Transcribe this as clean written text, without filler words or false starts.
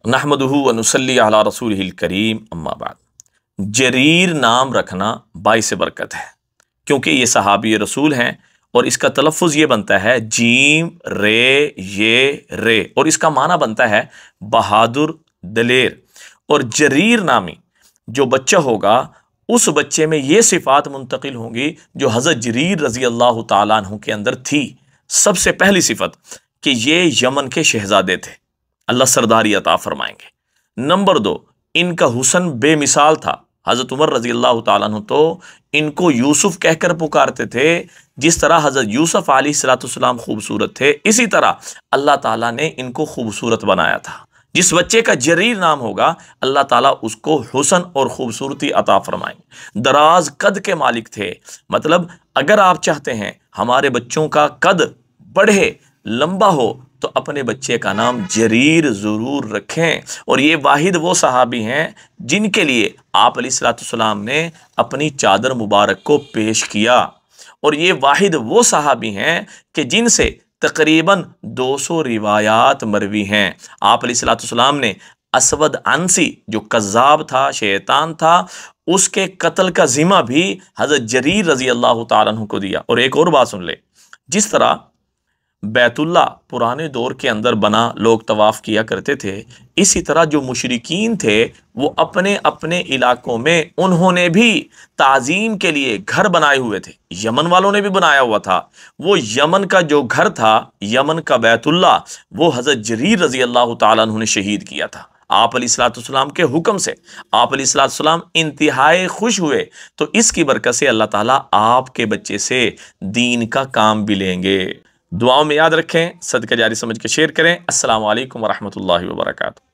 नहमदुहु व नुसल्ली अला रसूलिहिल करीम, अम्मा बाद। जरीर नाम रखना बाइस बरकत है, क्योंकि ये सहाबी रसूल हैं और इसका तलफ़ुज़ ये बनता है जीम रे ये रे, और इसका माना बनता है बहादुर दलेर। और जरीर नामी जो बच्चा होगा उस बच्चे में ये सिफ़ात मुंतकिल होंगी जो हज़रत जरीर रज़ी अल्लाह ताला अन्हु के अंदर थी। सबसे पहली सिफत कि ये यमन के शहजादे थे, अल्लाह सरदारी अता फरमाएंगे। नंबर 2, इनका हुस्न बेमिसाल था। हज़रत उमर रज़ी अल्लाह ताला अन्हु तो इनको यूसुफ कहकर पुकारते थे। जिस तरह हज़रत यूसुफ अलैहिस्सलाम खूबसूरत थे, इसी तरह अल्लाह ताला ने इनको खूबसूरत बनाया था। जिस बच्चे का जरीर नाम होगा अल्लाह ताला उसको हुस्न और खूबसूरती अता फरमाएंगे। दराज कद के मालिक थे, मतलब अगर आप चाहते हैं हमारे बच्चों का कद बढ़े, लंबा हो, तो अपने बच्चे का नाम जरीर ज़रूर रखें। और ये वाहिद वो सहाबी हैं जिनके लिए आप अलैहिस्सलाम ने अपनी चादर मुबारक को पेश किया। और ये वाहिद वो सहाबी हैं कि जिनसे तकरीबन 200 रिवायात मरवी हैं। आप अलैहिस्सलाम ने असवद अंसी जो कज़्ज़ाब था, शैतान था, उसके कत्ल का ज़िम्मा भी हज़रत जरीर रज़ी अल्लाह ताला अन्हु को दिया। और एक और बात सुन ले, जिस तरह बैतुल्ला पुराने दौर के अंदर बना, लोग तवाफ़ किया करते थे, इसी तरह जो मुशरिकीन थे वो अपने अपने इलाकों में उन्होंने भी ताज़ीम के लिए घर बनाए हुए थे। यमन वालों ने भी बनाया हुआ था। वो यमन का जो घर था, यमन का बैतुल्ला, वो हज़रत जरीर रज़ी अल्लाह ताला अन्हु ने शहीद किया था। आप अलैहिस्सलाम के हुक्म से आप अलैहिस्सलाम इंतहाई खुश हुए। तो इसकी बरकत से अल्लाह ताला आपके बच्चे से दीन का काम भी लेंगे। दुआओं में याद रखें, सदका जारी समझ के शेयर करें। अस्सलामु अलैकुम व रहमतुल्लाहि व बरकातुहू।